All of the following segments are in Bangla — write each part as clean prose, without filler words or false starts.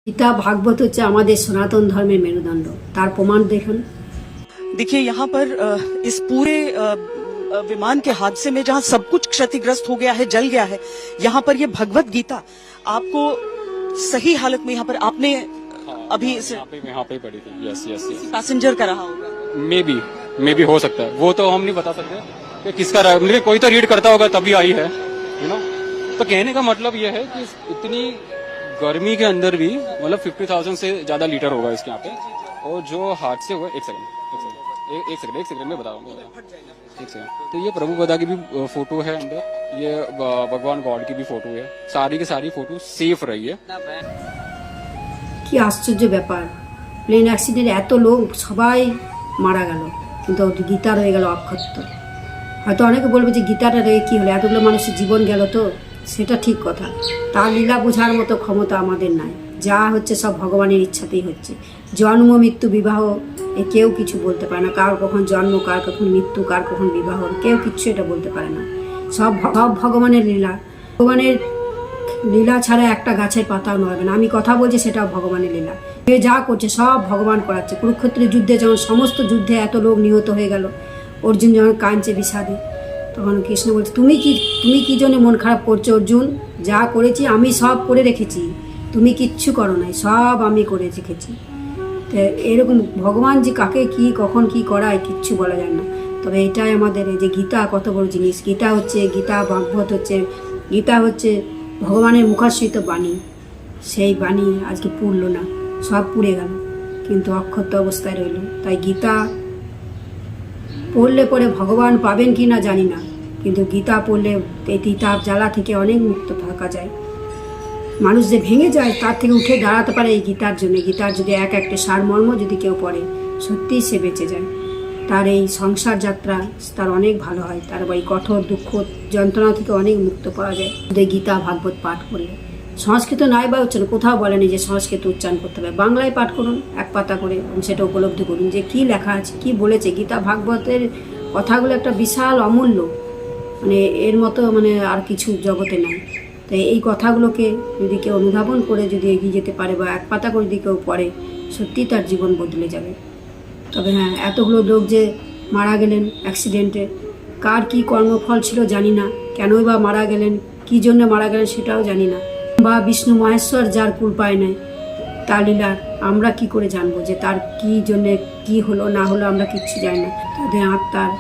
गीता भागवत হচ্ছে আমাদের সনাতন ধর্মের মেরুদণ্ড। তার প্রমাণ দেখুন। देखिए यहाँ पर इस पूरे विमान के हादसे में जहाँ सब कुछ क्षतिग्रस्त हो गया है, जल गया है, यहाँ पर ये भगवत गीता आपको सही हालत में यहाँ पर आपने अभी यहाँ पे पड़ी थी। यस यस यस पैसेंजर का रहा होगा। मे बी हो सकता है, वो तो हम नहीं बता सकते कि किसका रहा, मतलब कोई तो रीड करता होगा तभी आई है, यू नो। तो कहने का मतलब ये है कि इतनी गर्मी के अंदर भी मतलब 50,000 से ज्यादा लीटर होगा इसके यहाँ पे। और जो हादसे हुए, एक सेकंड में बता रहा हूँ, एक सेकंड। तो ये प्रभु बदा की भी फोटो है अंदर, ये भगवान गॉड की भी फोटो है, सारी की सारी फोटो सेफ रही है। কি আশ্চর্য ব্যাপার, প্লেন অ্যাক্সিডেন্টে এত লোক সবাই মারা গেল, কিন্তু গীতা রয়ে গেল অক্ষত। হয়তো অনেকে বলবে যে গীতাটা রয়ে কী হলো, এতগুলো মানুষের জীবন গেল, তো সেটা ঠিক কথা। তার লীলা বোঝার মতো ক্ষমতা আমাদের নাই। যা হচ্ছে সব ভগবানের ইচ্ছাতেই হচ্ছে। জন্ম মৃত্যু বিবাহ এ কেউ কিছু বলতে পারে না, কার কখন জন্ম, কার কখন মৃত্যু, কার কখন বিবাহ, কেউ কিচ্ছু এটা বলতে পারে না। সব ভগবানের লীলা। ভগবানের লীলা ছাড়া একটা গাছের পাতাও নড়বে না। আমি কথা বলছি, সেটাও ভগবানের লীলা। এ যা করছে সব ভগবান করাচ্ছে। কুরুক্ষেত্রের যুদ্ধে যেমন সমস্ত যুদ্ধে এত লোক নিহত হয়ে গেল, অর্জুন যখন কাঁদছে বিষাদে, তখন কৃষ্ণ বলছে তুমি কি জন্য মন খারাপ করছো অর্জুন? যা করেছি আমি সব করে রেখেছি, তুমি কিচ্ছু করো নাই, সব আমি করে রেখেছি। তো এরকম ভগবান যে কাকে কি কখন কি করায় কিচ্ছু বলা যায় না। তবে এটাই আমাদের এই যে গীতা কত বড় জিনিস। গীতা ভাগবত গীতা হচ্ছে ভগবানের মুখাশ্রিত বাণী। সেই বাণী আজকে পুরল না, সব পুড়ে গেল, কিন্তু অক্ষত অবস্থায় রইল। তাই গীতা পড়লে পরে ভগবান পাবেন কি না জানি না, কিন্তু গীতা পড়লে এই তিতাপ জ্বালা থেকে অনেক মুক্ত থাকা যায়। মানুষ যে ভেঙে যায় তার থেকে উঠে দাঁড়াতে পারে এই গীতার জন্য। গীতার যদি একটা সারমর্ম যদি কেউ পড়ে, সত্যিই সে বেঁচে যায়। তার এই সংসার যাত্রা তার অনেক ভালো হয়, তার এই কঠোর দুঃখ যন্ত্রণা থেকে অনেক মুক্ত পাওয়া যায় যদি গীতা ভাগবত পাঠ করলে। সংস্কৃত নাই বা উচ্চারণ কোথাও বলেনি যে সংস্কৃত উচ্চারণ করতে হবে। বাংলায় পাঠ করুন এক পাতা করে, সেটা উপলব্ধি করুন যে কী লেখা আছে, কী বলেছে। গীতা ভাগবতের কথাগুলো একটা বিশাল অমূল্য, মানে এর মতো মানে আর কিছু জগতে নাই। তাই এই কথাগুলোকে যদি কেউ অনুধাবন করে যদি এগিয়ে যেতে পারে বা এক পাতা করে যদি কেউ পড়ে, সত্যিই তার জীবন বদলে যাবে। তবে হ্যাঁ, এতগুলো লোক যে মারা গেলেন অ্যাক্সিডেন্টে, কার কি কর্মফল ছিল জানি না, কেনই বা মারা গেলেন, কী জন্য মারা গেলেন সেটাও জানি না। বা বিষ্ণু মহেশ্বর যার কৃপায় নেয় তার লীলা আমরা কি করে জানবো যে তার কি জন্যে কি হলো না হলো, আমরা কিচ্ছু জানি না। তাদের আত্মার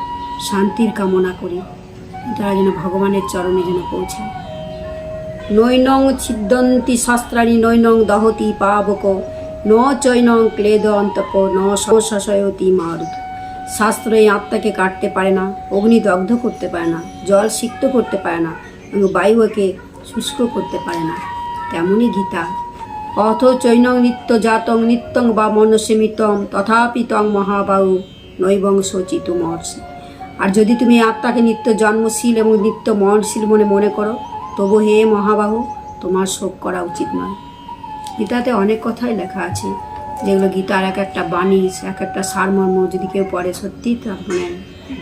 শান্তির কামনা করি, তারা যেন ভগবানের চরণে যেন পৌঁছায়। নৈনং ছিদ্দন্তি শাস্ত্রাণি নৈনং দহতি পাবক ন চৈনং ক্লেদ অন্তপ ন শশয়তি মারুত। শাস্ত্র এই আত্মাকে কাটতে পারে না, অগ্নি দগ্ধ করতে পারে না, জল সিক্ত করতে পারে না, এবং বায়ুকে শুষ্ক করতে পারে না। তেমনই গীতা। অথ চৈনং নিত্য জাতং নিত্যং বা মনসেমিতং তথাপি তং মহাবাহু নৈবং শোচিত মহর্ষি। আর যদি তুমি আত্মাকে নিত্য জন্মশীল এবং নিত্য মরণশীল মনে করো, তবু হে মহাবাহু, তোমার শোক করা উচিত নয়। গীতাতে অনেক কথাই লেখা আছে, যেগুলো গীতার এক একটা বাণী, এক একটা সারমর্ম যদি কেউ পড়ে, সত্যিই তার মানে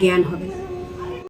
জ্ঞান হবে।